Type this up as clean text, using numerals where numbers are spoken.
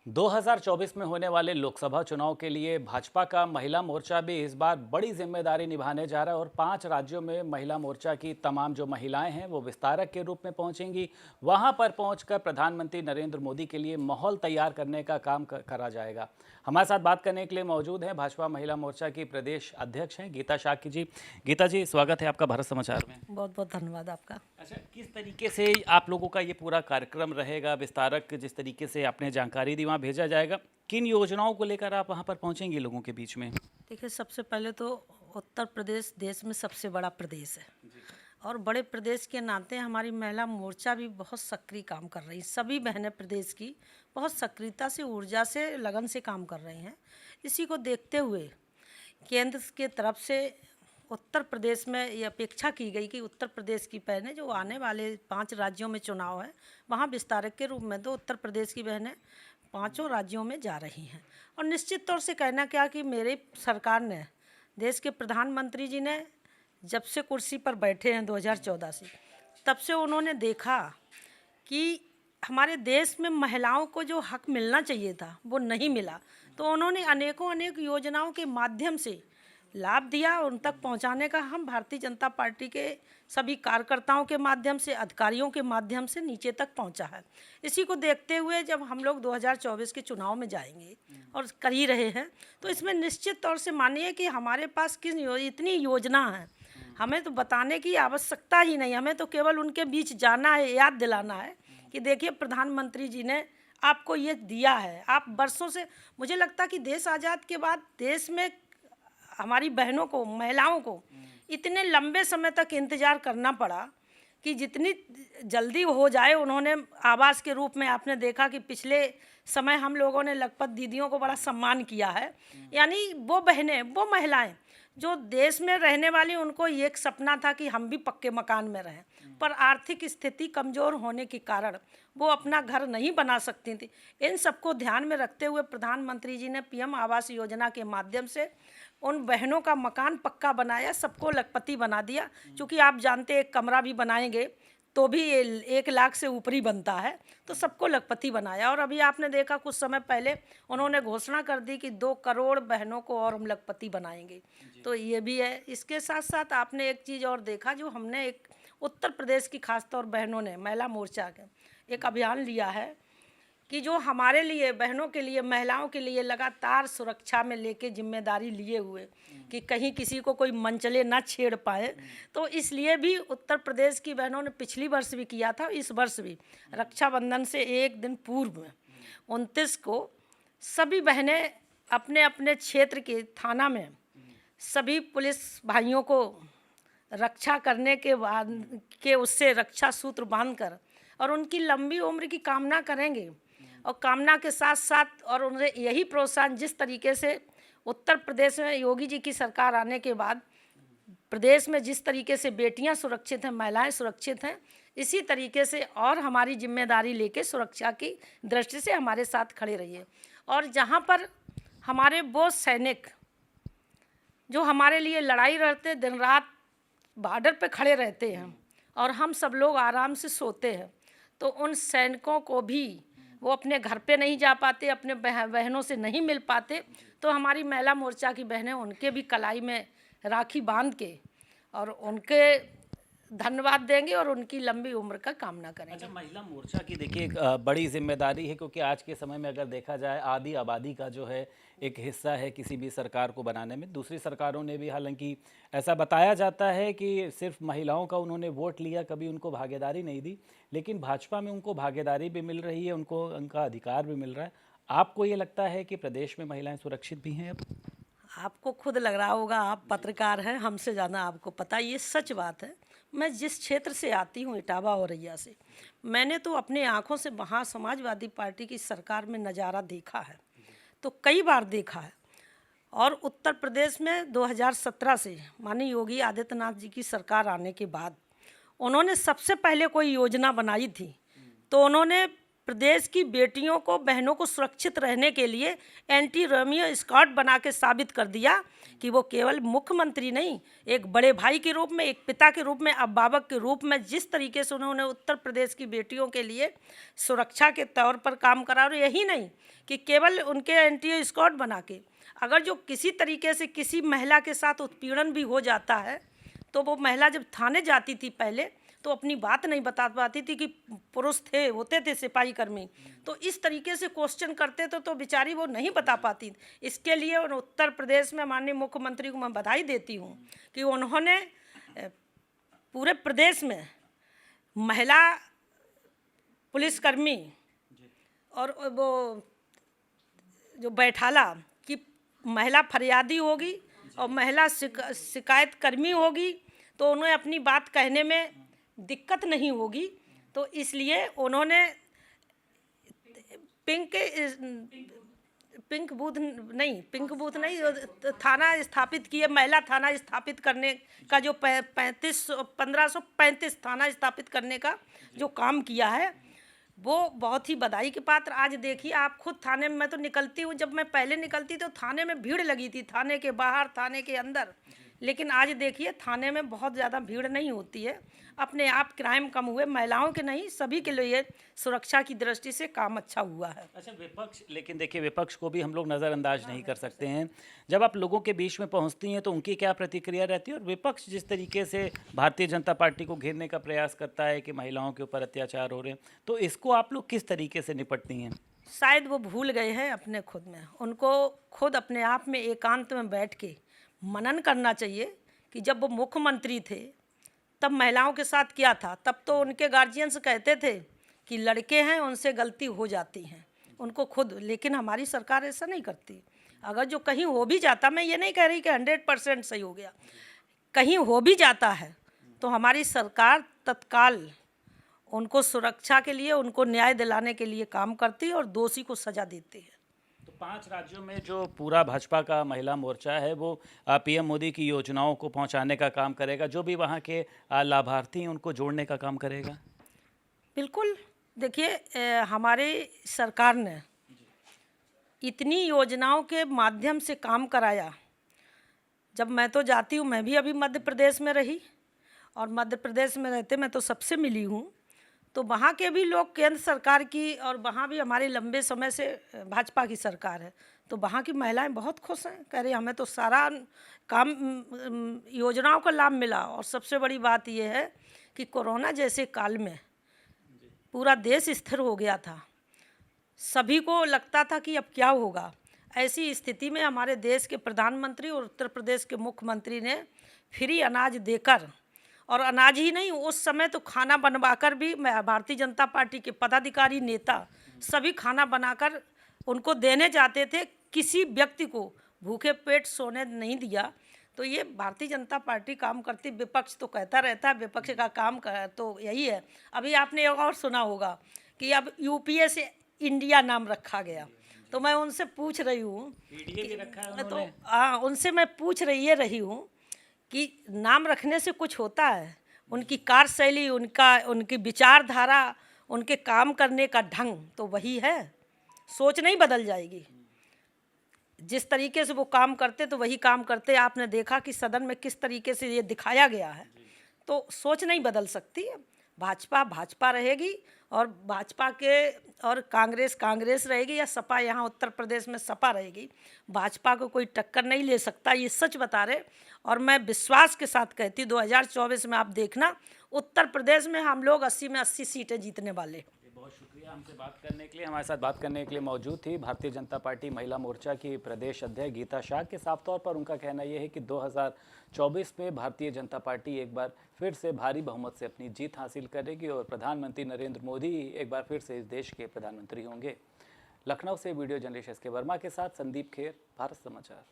2024 में होने वाले लोकसभा चुनाव के लिए भाजपा का महिला मोर्चा भी इस बार बड़ी जिम्मेदारी निभाने जा रहा है और 5 राज्यों में महिला मोर्चा की तमाम जो महिलाएं हैं वो विस्तारक के रूप में पहुंचेंगी। वहां पर पहुंचकर प्रधानमंत्री नरेंद्र मोदी के लिए माहौल तैयार करने का काम करा जाएगा। हमारे साथ बात करने के लिए मौजूद हैं भाजपा महिला मोर्चा की प्रदेश अध्यक्ष हैं गीता शाक्य जी। गीता जी, स्वागत है आपका भारत समाचार में। बहुत बहुत धन्यवाद आपका। अच्छा, किस तरीके से आप लोगों का ये पूरा कार्यक्रम रहेगा? विस्तारक जिस तरीके से आपने जानकारी दी वहाँ भेजा जाएगा, किन योजनाओं को लेकर आप वहाँ पर पहुँचेंगे लोगों के बीच में? देखिए, सबसे पहले तो उत्तर प्रदेश देश में सबसे बड़ा प्रदेश है और बड़े प्रदेश के नाते हमारी महिला मोर्चा भी बहुत सक्रिय काम कर रही है। सभी बहनें प्रदेश की बहुत सक्रियता से, ऊर्जा से, लगन से काम कर रही हैं। इसी को देखते हुए केंद्र के तरफ से उत्तर प्रदेश में ये अपेक्षा की गई कि उत्तर प्रदेश की बहनें जो आने वाले 5 राज्यों में चुनाव है वहाँ विस्तारक के रूप में तो उत्तर प्रदेश की बहनें 5 राज्यों में जा रही हैं। और निश्चित तौर से कहना क्या कि मेरी सरकार ने, देश के प्रधानमंत्री जी ने जब से कुर्सी पर बैठे हैं 2014 से, तब से उन्होंने देखा कि हमारे देश में महिलाओं को जो हक मिलना चाहिए था वो नहीं मिला, तो उन्होंने अनेक योजनाओं के माध्यम से लाभ दिया। उन तक पहुंचाने का हम भारतीय जनता पार्टी के सभी कार्यकर्ताओं के माध्यम से, अधिकारियों के माध्यम से नीचे तक पहुंचा है। इसी को देखते हुए जब हम लोग 2024 के चुनाव में जाएंगे और कर ही रहे हैं, तो इसमें निश्चित तौर से मानिए कि हमारे पास इतनी योजना है, हमें तो बताने की आवश्यकता ही नहीं। हमें तो केवल उनके बीच जाना है, याद दिलाना है कि देखिए प्रधानमंत्री जी ने आपको ये दिया है। आप वर्षों से, मुझे लगता कि देश आज़ाद के बाद देश में हमारी बहनों को, महिलाओं को इतने लंबे समय तक इंतज़ार करना पड़ा कि जितनी जल्दी हो जाए, उन्होंने आवास के रूप में, आपने देखा कि पिछले समय हम लोगों ने लखपत दीदियों को बड़ा सम्मान किया है। यानी वो बहनें, वो महिलाएं जो देश में रहने वाली, उनको एक सपना था कि हम भी पक्के मकान में रहें, पर आर्थिक स्थिति कमज़ोर होने के कारण वो अपना घर नहीं बना सकती थी। इन सबको ध्यान में रखते हुए प्रधानमंत्री जी ने पीएम आवास योजना के माध्यम से उन बहनों का मकान पक्का बनाया, सबको लखपति बना दिया। क्योंकि आप जानते एक कमरा भी बनाएंगे तो भी 1 लाख से ऊपर ही बनता है, तो सबको लखपति बनाया। और अभी आपने देखा कुछ समय पहले उन्होंने घोषणा कर दी कि 2 करोड़ बहनों को और हम लखपति बनाएंगे, तो ये भी है। इसके साथ साथ आपने एक चीज़ और देखा, जो हमने एक उत्तर प्रदेश की खासतौर बहनों ने, महिला मोर्चा के एक अभियान लिया है कि जो हमारे लिए, बहनों के लिए, महिलाओं के लिए लगातार सुरक्षा में लेके जिम्मेदारी लिए हुए कि कहीं किसी को कोई मनचले ना छेड़ पाए, तो इसलिए भी उत्तर प्रदेश की बहनों ने पिछली वर्ष भी किया था, इस वर्ष भी रक्षाबंधन से एक दिन पूर्व में 29 को सभी बहनें अपने अपने क्षेत्र के थाना में सभी पुलिस भाइयों को रक्षा करने के बाद के उससे रक्षा सूत्र बांधकर और उनकी लंबी उम्र की कामना करेंगे। और कामना के साथ साथ और उन्हें यही प्रोत्साहन, जिस तरीके से उत्तर प्रदेश में योगी जी की सरकार आने के बाद प्रदेश में जिस तरीके से बेटियां सुरक्षित हैं, महिलाएं सुरक्षित हैं, इसी तरीके से और हमारी जिम्मेदारी लेके सुरक्षा की दृष्टि से हमारे साथ खड़े रहिए। और जहां पर हमारे वो सैनिक जो हमारे लिए लड़ाई लड़ते, दिन रात बॉर्डर पे खड़े रहते हैं और हम सब लोग आराम से सोते हैं, तो उन सैनिकों को भी, वो अपने घर पे नहीं जा पाते, अपने बहनों से नहीं मिल पाते, तो हमारी महिला मोर्चा की बहनें उनके भी कलाई में राखी बांध के और उनके धन्यवाद देंगे और उनकी लंबी उम्र का कामना करेंगे। अच्छा, महिला मोर्चा की देखिए एक बड़ी जिम्मेदारी है, क्योंकि आज के समय में अगर देखा जाए आधी आबादी का जो है एक हिस्सा है किसी भी सरकार को बनाने में। दूसरी सरकारों ने भी, हालांकि ऐसा बताया जाता है कि सिर्फ महिलाओं का उन्होंने वोट लिया, कभी उनको भागीदारी नहीं दी, लेकिन भाजपा में उनको भागीदारी भी मिल रही है, उनको उनका अधिकार भी मिल रहा है। आपको ये लगता है कि प्रदेश में महिलाएं सुरक्षित भी हैं अब? आपको खुद लग रहा होगा, आप पत्रकार हैं, हमसे ज़्यादा आपको पता, ये सच बात है। मैं जिस क्षेत्र से आती हूँ, इटावा औरैया से, मैंने तो अपने आँखों से वहाँ समाजवादी पार्टी की सरकार में नज़ारा देखा है, तो कई बार देखा है। और उत्तर प्रदेश में 2017 से माननीय योगी आदित्यनाथ जी की सरकार आने के बाद उन्होंने सबसे पहले कोई योजना बनाई थी, तो उन्होंने प्रदेश की बेटियों को, बहनों को सुरक्षित रहने के लिए एंटी रोमियो स्क्वाड बना के साबित कर दिया कि वो केवल मुख्यमंत्री नहीं, एक बड़े भाई के रूप में, एक पिता के रूप में, अभिभावक के रूप में जिस तरीके से उन्होंने उत्तर प्रदेश की बेटियों के लिए सुरक्षा के तौर पर काम करा, और यही नहीं कि केवल उनके एंटी स्क्वाड बना के, अगर जो किसी तरीके से किसी महिला के साथ उत्पीड़न भी हो जाता है तो वो महिला जब थाने जाती थी पहले तो अपनी बात नहीं बता पाती थी कि पुरुष थे, होते थे सिपाही कर्मी, तो इस तरीके से क्वेश्चन करते थे तो बेचारी वो नहीं बता पाती। इसके लिए उत्तर प्रदेश में माननीय मुख्यमंत्री को मैं बधाई देती हूँ कि उन्होंने पूरे प्रदेश में महिला पुलिसकर्मी और वो जो बैठाला कि महिला फरियादी होगी और महिला शिकायत कर्मी होगी तो उन्हें अपनी बात कहने में दिक्कत नहीं होगी। तो इसलिए उन्होंने पिंक बूथ नहीं थाना स्थापित किए, महिला थाना स्थापित करने का जो 1535 थाना स्थापित करने का जो काम किया है वो बहुत ही बधाई के पात्र। आज देखिए आप खुद थाने में, मैं तो निकलती हूँ, जब मैं पहले निकलती तो थाने में भीड़ लगी थी, थाने के बाहर, थाने के अंदर, लेकिन आज देखिए थाने में बहुत ज़्यादा भीड़ नहीं होती है। अपने आप क्राइम कम हुए, महिलाओं के नहीं सभी के लिए सुरक्षा की दृष्टि से काम अच्छा हुआ है। अच्छा विपक्ष, लेकिन देखिए विपक्ष को भी हम लोग नज़रअंदाज नहीं कर सकते हैं। जब आप लोगों के बीच में पहुंचती हैं तो उनकी क्या प्रतिक्रिया रहती है, और विपक्ष जिस तरीके से भारतीय जनता पार्टी को घेरने का प्रयास करता है कि महिलाओं के ऊपर अत्याचार हो रहे हैं, तो इसको आप लोग किस तरीके से निपटती हैं? शायद वो भूल गए हैं अपने खुद में, उनको खुद अपने आप में एकांत में बैठ के मनन करना चाहिए कि जब वो मुख्यमंत्री थे तब महिलाओं के साथ क्या था। तब तो उनके गार्जियंस कहते थे कि लड़के हैं उनसे गलती हो जाती हैं, उनको खुद, लेकिन हमारी सरकार ऐसा नहीं करती। अगर जो कहीं हो भी जाता, मैं ये नहीं कह रही कि 100% सही हो गया, कहीं हो भी जाता है तो हमारी सरकार तत्काल उनको सुरक्षा के लिए, उनको न्याय दिलाने के लिए काम करती है और दोषी को सजा देती है। तो 5 राज्यों में जो पूरा भाजपा का महिला मोर्चा है वो पीएम मोदी की योजनाओं को पहुंचाने का काम करेगा, जो भी वहां के लाभार्थी हैं उनको जोड़ने का काम करेगा। बिल्कुल, देखिए हमारी सरकार ने इतनी योजनाओं के माध्यम से काम कराया। जब मैं तो जाती हूँ, मैं भी अभी मध्य प्रदेश में रही और मध्य प्रदेश में रहते मैं तो सबसे मिली हूँ, तो वहाँ के भी लोग केंद्र सरकार की, और वहाँ भी हमारे लंबे समय से भाजपा की सरकार है, तो वहाँ की महिलाएं बहुत खुश हैं, कह रही हमें तो सारा काम योजनाओं का लाभ मिला। और सबसे बड़ी बात यह है कि कोरोना जैसे काल में पूरा देश स्थिर हो गया था, सभी को लगता था कि अब क्या होगा। ऐसी स्थिति में हमारे देश के प्रधानमंत्री और उत्तर प्रदेश के मुख्यमंत्री ने फ्री अनाज देकर, और अनाज ही नहीं, उस समय तो खाना बनवाकर भी भारतीय जनता पार्टी के पदाधिकारी, नेता सभी खाना बनाकर उनको देने जाते थे, किसी व्यक्ति को भूखे पेट सोने नहीं दिया। तो ये भारतीय जनता पार्टी काम करती। विपक्ष तो कहता रहता है, विपक्ष का काम तो यही है। अभी आपने एक और सुना होगा कि अब यूपीए से इंडिया नाम रखा गया, तो मैं उनसे पूछ रही हूँ, तो हाँ, उनसे मैं पूछ रही हूँ कि नाम रखने से कुछ होता है? उनकी कार्यशैली, उनकी विचारधारा, उनके काम करने का ढंग तो वही है, सोच नहीं बदल जाएगी। जिस तरीके से वो काम करते तो वही काम करते। आपने देखा कि सदन में किस तरीके से ये दिखाया गया है, तो सोच नहीं बदल सकती। भाजपा भाजपा रहेगी और भाजपा के, और कांग्रेस रहेगी, या सपा, यहाँ उत्तर प्रदेश में सपा रहेगी। भाजपा को कोई टक्कर नहीं ले सकता, ये सच बता रहे। और मैं विश्वास के साथ कहती 2024 में आप देखना उत्तर प्रदेश में हम लोग 80 में 80 सीटें जीतने वाले। बहुत शुक्रिया हमसे बात करने के लिए, हमारे साथ बात करने के लिए मौजूद थी भारतीय जनता पार्टी महिला मोर्चा की प्रदेश अध्यक्ष गीता शाह के। साफ तौर पर उनका कहना यह है कि 2024 में भारतीय जनता पार्टी एक बार फिर से भारी बहुमत से अपनी जीत हासिल करेगी और प्रधानमंत्री नरेंद्र मोदी एक बार फिर से इस देश के प्रधानमंत्री होंगे। लखनऊ से वीडियो जर्नलिस्ट SK वर्मा के साथ संदीप खेर, भारत समाचार।